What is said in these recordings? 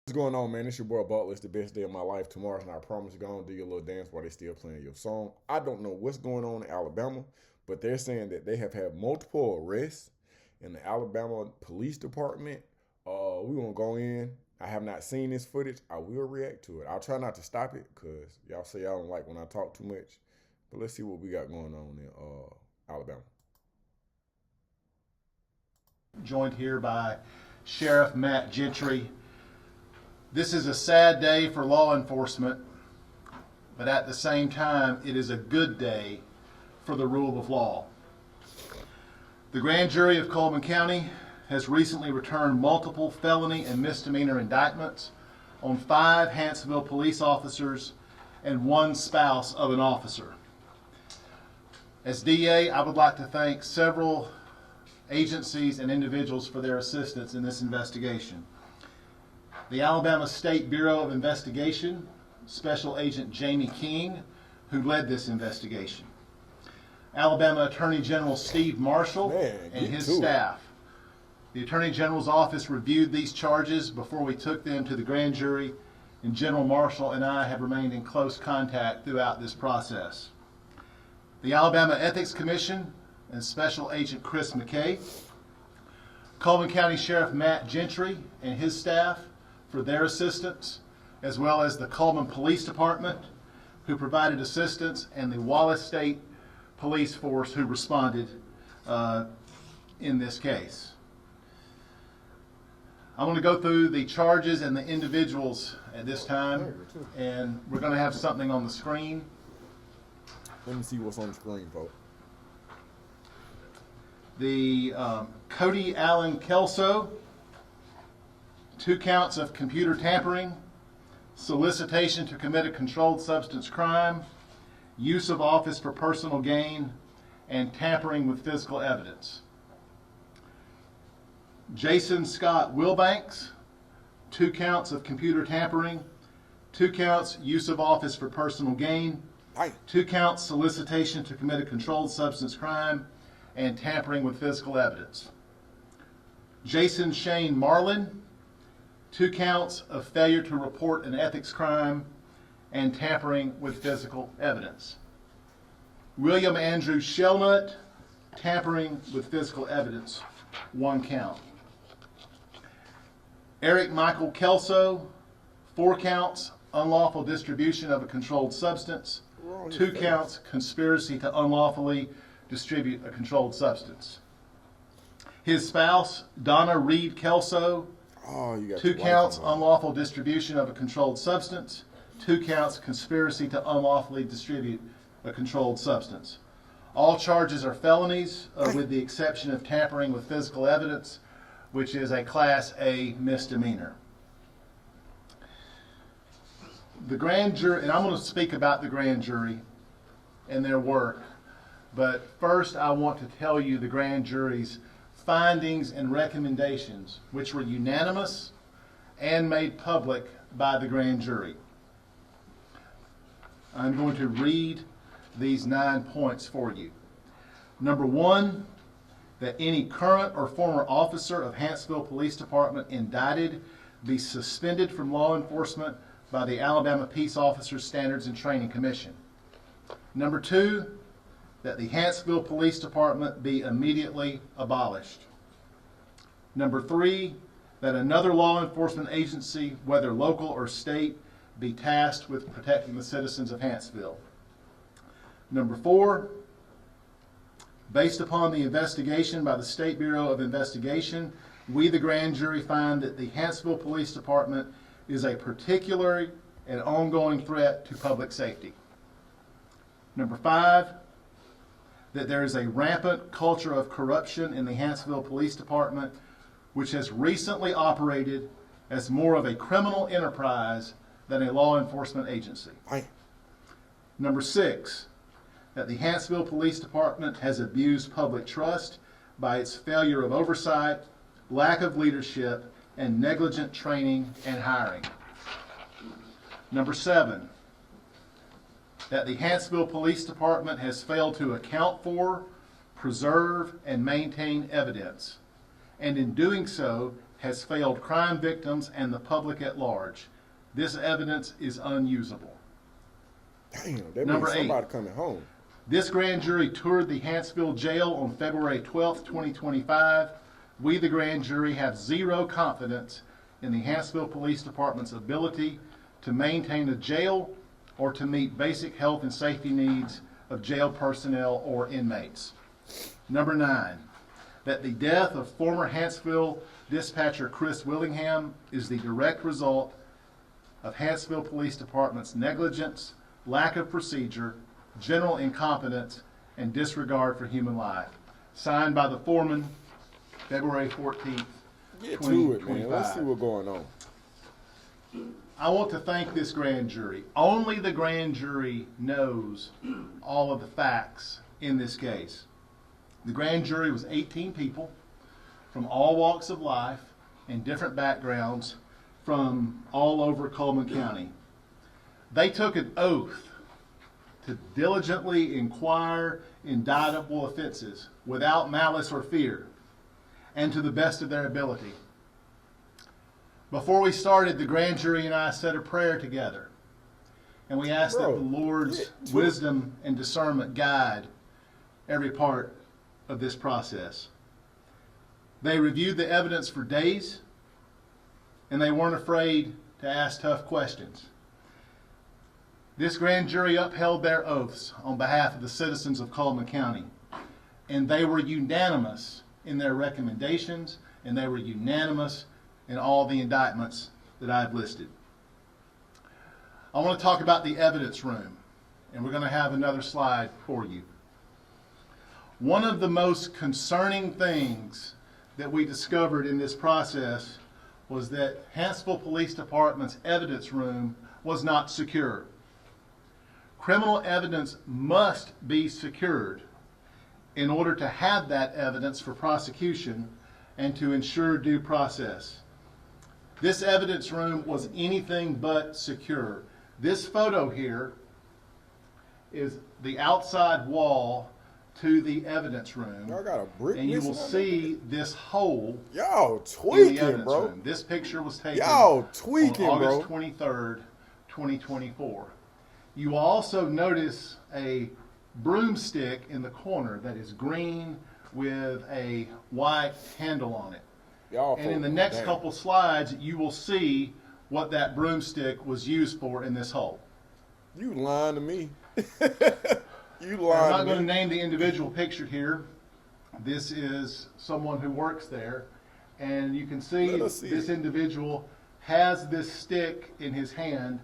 What's going on, man? It's your boy Butler. It's the best day of my life. Tomorrow's and I promise you're going to do your little dance while they still playing your song. I don't know what's going on in Alabama, but they're saying that they have had multiple arrests in the Alabama Police Department. We're going to go in. I have not seen this footage. I will react to it. I'll try not to stop it because y'all say y'all don't like when I talk too much. But let's see what we got going on in Alabama. Joined here by Sheriff Matt Gentry. This is a sad day for law enforcement, but at the same time, it is a good day for the rule of law. The grand jury of Cullman County has recently returned multiple felony and misdemeanor indictments on 5 Hanceville police officers and 1 spouse of an officer. As DA, I would like to thank several agencies and individuals for their assistance in this investigation. The Alabama State Bureau of Investigation, Special Agent Jamie King, who led this investigation. Alabama Attorney General Steve Marshall and his staff. The Attorney General's office reviewed these charges before we took them to the grand jury, and General Marshall and I have remained in close contact throughout this process. The Alabama Ethics Commission and Special Agent Chris McKay, Cullman County Sheriff Matt Gentry and his staff for their assistance, as well as the Cullman Police Department, who provided assistance, and the Wallace State Police Force, who responded in this case. I want to go through the charges and the individuals at this time, and we're going to have something on the screen. Let me see what's on the screen, folks. The Cody Allen Kelso, 2 counts of computer tampering, solicitation to commit a controlled substance crime, use of office for personal gain, and tampering with physical evidence. Jason Scott Wilbanks, 2 counts of computer tampering, 2 counts use of office for personal gain, 2 counts solicitation to commit a controlled substance crime, and tampering with physical evidence. Jason Shane Marlin, 2 counts of failure to report an ethics crime and tampering with physical evidence. William Andrew Shelnut, tampering with physical evidence, 1 count. Eric Michael Kelso, 4 counts, unlawful distribution of a controlled substance, 2 counts, conspiracy to unlawfully distribute a controlled substance. His spouse, Donna Reed Kelso, 2 counts, unlawful distribution of a controlled substance, 2 counts, conspiracy to unlawfully distribute a controlled substance. All charges are felonies, with the exception of tampering with physical evidence, which is a Class A misdemeanor. The grand jury, and I'm going to speak about the grand jury and their work, but first I want to tell you the grand jury's findings and recommendations, which were unanimous and made public by the grand jury. I'm going to read these 9 points for you. Number 1, that any current or former officer of Hanceville Police Department indicted be suspended from law enforcement by the Alabama Peace Officers Standards and Training Commission. Number 2, that the Hanceville Police Department be immediately abolished. Number 3, that another law enforcement agency, whether local or state, be tasked with protecting the citizens of Hanceville. Number 4, based upon the investigation by the State Bureau of Investigation, we, the grand jury, find that the Hanceville Police Department is a particular and ongoing threat to public safety. Number 5, that there is a rampant culture of corruption in the Hanceville Police Department, which has recently operated as more of a criminal enterprise than a law enforcement agency. Number 6, that the Hanceville Police Department has abused public trust by its failure of oversight, lack of leadership, and negligent training and hiring. Number 7, that the Hanceville Police Department has failed to account for, preserve, and maintain evidence, and in doing so has failed crime victims and the public at large. This evidence is unusable. Damn, that Number means 8. somebody coming home. This grand jury toured the Hanceville jail on February 12th, 2025. We, the grand jury, have zero confidence in the Hanceville Police Department's ability to maintain a jail or to meet basic health and safety needs of jail personnel or inmates. Number 9, that the death of former Hanceville dispatcher Chris Willingham is the direct result of Hanceville Police Department's negligence, lack of procedure, general incompetence, and disregard for human life. Signed by the foreman, February 14th, Get to it, man. Let's 2025. see what's going on. I want to thank this grand jury. Only the grand jury knows all of the facts in this case. The grand jury was 18 people from all walks of life and different backgrounds from all over Cullman County. They took an oath to diligently inquire indictable offenses without malice or fear and to the best of their ability. Before we started, the grand jury and I said a prayer together, and we asked that the Lord's wisdom and discernment guide every part of this process. They reviewed the evidence for days, and they weren't afraid to ask tough questions. This grand jury upheld their oaths on behalf of the citizens of Cullman County, and they were unanimous in their recommendations, and they were unanimous in all the indictments that I've listed. I want to talk about the evidence room, and we're going to have another slide for you. One of the most concerning things that we discovered in this process was that Hanceville Police Department's evidence room was not secure. Criminal evidence must be secured in order to have that evidence for prosecution and to ensure due process. This evidence room was anything but secure. This photo here is the outside wall to the evidence room. Y'all got a brick and you will missing see this hole Y'all in the tweaking, evidence bro. room. This picture was taken Y'all tweaking, on bro. August 23rd, 2024. You will also notice a broomstick in the corner that is green with a white handle on it. Y'all And in the next couple slides, you will see what that broomstick was used for in this hole. You lying to me. You I'm lying not to going to me. name the individual pictured here. This is someone who works there. And you can see Let us see this it. individual has this stick in his hand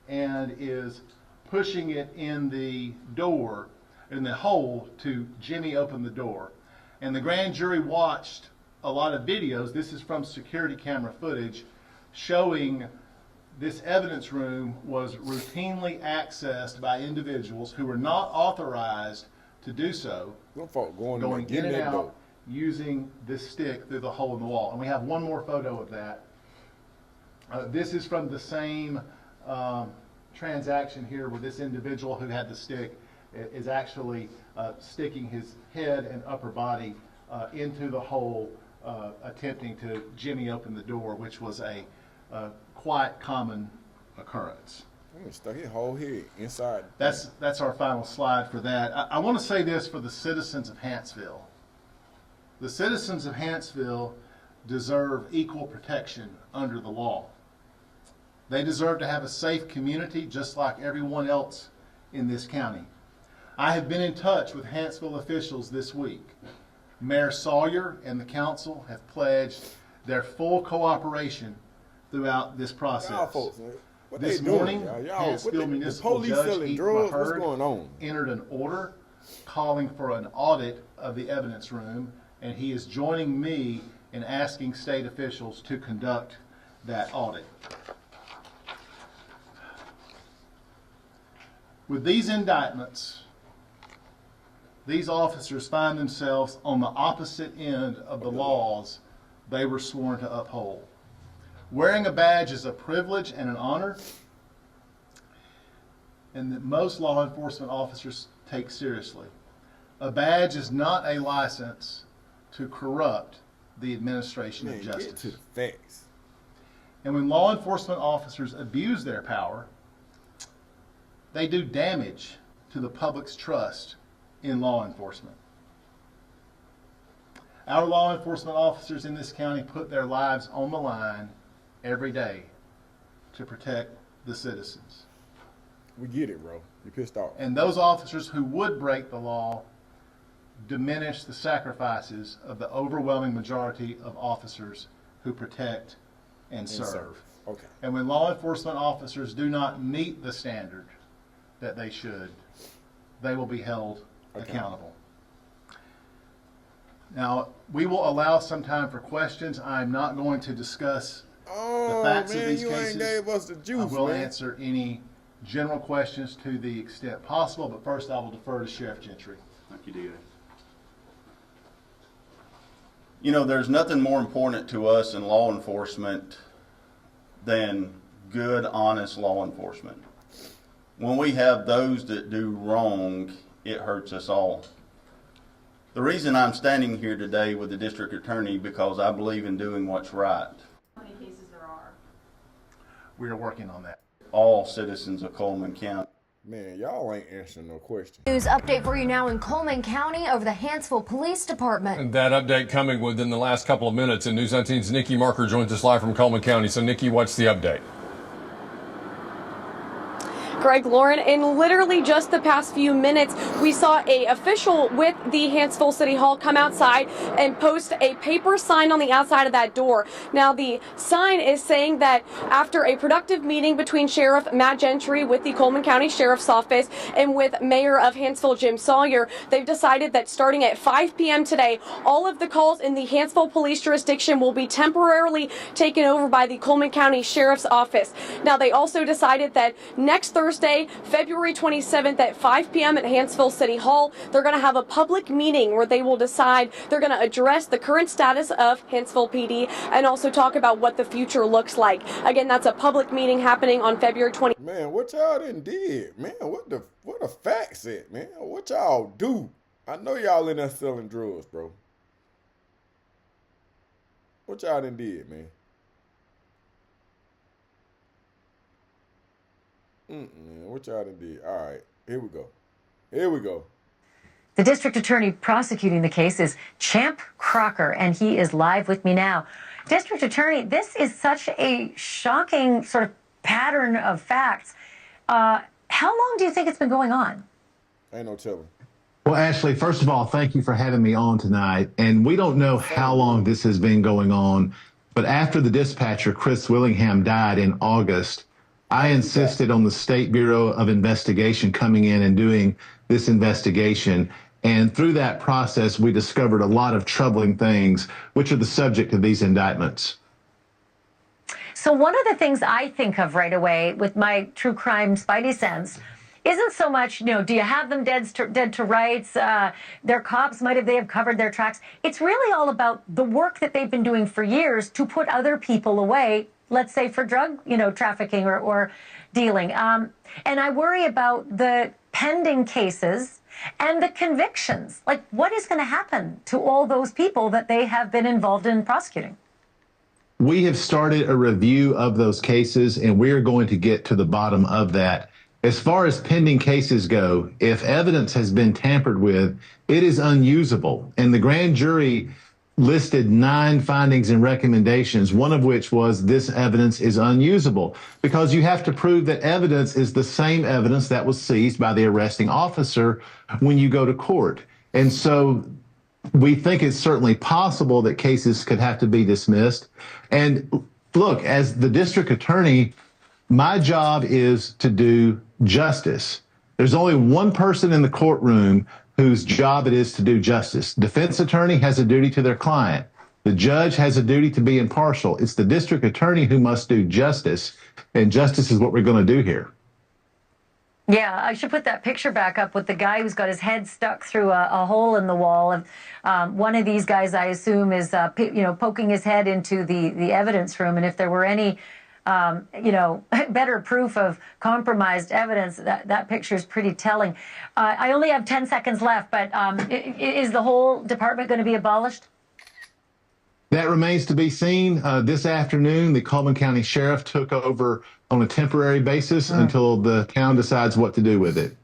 and is pushing it in the door, in the hole, to jimmy open the door. And the grand jury watched a lot of videos. This is from security camera footage showing this evidence room was routinely accessed by individuals who were not authorized to do so, Them folk going going getting in and that out dope. using this stick through the hole in the wall. And we have one more photo of that. This is from the same transaction here, where this individual who had the stick is actually sticking his head and upper body into the hole, attempting to jimmy open the door, which was a quite common occurrence. I'm gonna stuck his whole head inside. That's our final slide for that. I want to say this for the citizens of Hanceville. The citizens of Hanceville deserve equal protection under the law. They deserve to have a safe community just like everyone else in this county. I have been in touch with Hanceville officials this week. Mayor Sawyer and the council have pledged their full cooperation throughout this process. Y'all folks, man, what This they doing, morning, y'all? What Hanceville the Municipal police Judge selling Ethan drugs? What's Maherd going on? entered an order calling for an audit of the evidence room, and he is joining me in asking state officials to conduct that audit. With these indictments, these officers find themselves on the opposite end of the laws they were sworn to uphold. Wearing a badge is a privilege and an honor, and that most law enforcement officers take seriously. A badge is not a license to corrupt the administration of justice. Get to the facts. And when law enforcement officers abuse their power, they do damage to the public's trust in law enforcement. Our law enforcement officers in this county put their lives on the line every day to protect the citizens. We get it, bro. You're pissed off. And those officers who would break the law diminish the sacrifices of the overwhelming majority of officers who protect and serve. Okay. And when law enforcement officers do not meet the standard that they should, they will be held accountable. Now, we will allow some time for questions. I'm not going to discuss the facts of these you cases. Ain't gave us the juice, I will man. answer any general questions to the extent possible, but first I will defer to Sheriff Gentry. Thank you, DA. You know, there's nothing more important to us in law enforcement than good, honest law enforcement. When we have those that do wrong, it hurts us all. The reason I'm standing here today with the district attorney because I believe in doing what's right. How many cases there are? We are working on that. All citizens of Cullman County. Man, y'all ain't answering no question. News update for you now in Cullman County over the Hanceville Police Department. And that update coming within the last couple of minutes. And News 19's Nikki Marker joins us live from Cullman County. So, Nikki, what's the update? Greg, Lauren, in literally just the past few minutes, we saw an official with the Hanceville City Hall come outside and post a paper sign on the outside of that door. Now, the sign is saying that after a productive meeting between Sheriff Matt Gentry with the Cullman County Sheriff's Office and with Mayor of Hanceville Jim Sawyer, they've decided that starting at 5 p.m. today, all of the calls in the Hanceville police jurisdiction will be temporarily taken over by the Cullman County Sheriff's Office. Now, they also decided that next Thursday, February 27th at 5 p.m. at Hanceville City Hall, they're going to have a public meeting where they will decide, they're going to address the current status of Hanceville PD and also talk about what the future looks like. Again, that's a public meeting happening on February 20th. Man, what y'all done did? Man, what the facts at, man? What y'all do? I know y'all in there selling drugs, bro. What y'all done did, man? What y'all done did? All right, here we go. Here we go. The district attorney prosecuting the case is Champ Crocker, and he is live with me now. District attorney, this is such a shocking sort of pattern of facts. How long do you think it's been going on? Ain't no telling. Well, Ashley, first of all, thank you for having me on tonight. And we don't know how long this has been going on, but after the dispatcher, Chris Willingham, died in August, I insisted on the State Bureau of Investigation coming in and doing this investigation. And through that process, we discovered a lot of troubling things, which are the subject of these indictments. So one of the things I think of right away with my true crime spidey sense isn't so much, do you have them dead to rights? Their cops, they have covered their tracks. It's really all about the work that they've been doing for years to put other people away, let's say for drug, trafficking or dealing. And I worry about the pending cases and the convictions. Like, what is going to happen to all those people that they have been involved in prosecuting? We have started a review of those cases, and we are going to get to the bottom of that. As far as pending cases go, if evidence has been tampered with, it is unusable. And the grand jury listed 9 findings and recommendations, one of which was this evidence is unusable, because you have to prove that evidence is the same evidence that was seized by the arresting officer when you go to court. And so we think it's certainly possible that cases could have to be dismissed. And look, as the district attorney, my job is to do justice. There's only one person in the courtroom whose job it is to do justice. Defense attorney has a duty to their client. The judge has a duty to be impartial. It's the district attorney who must do justice, and justice is what we're going to do here. Yeah, I should put that picture back up with the guy who's got his head stuck through a hole in the wall. One of these guys, I assume, is poking his head into the evidence room, and if there were any better proof of compromised evidence, that picture is pretty telling. I only have 10 seconds left, but is the whole department going to be abolished? That remains to be seen. This afternoon, the Cullman County Sheriff took over on a temporary basis until the town decides what to do with it.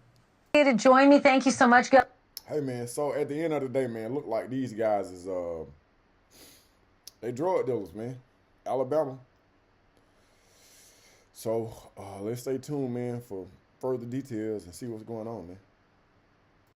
To join me, thank you so much. Hey man, so at the end of the day, man, look like these guys is they drug dealers, man. Alabama. So let's stay tuned, man, for further details and see what's going on, man.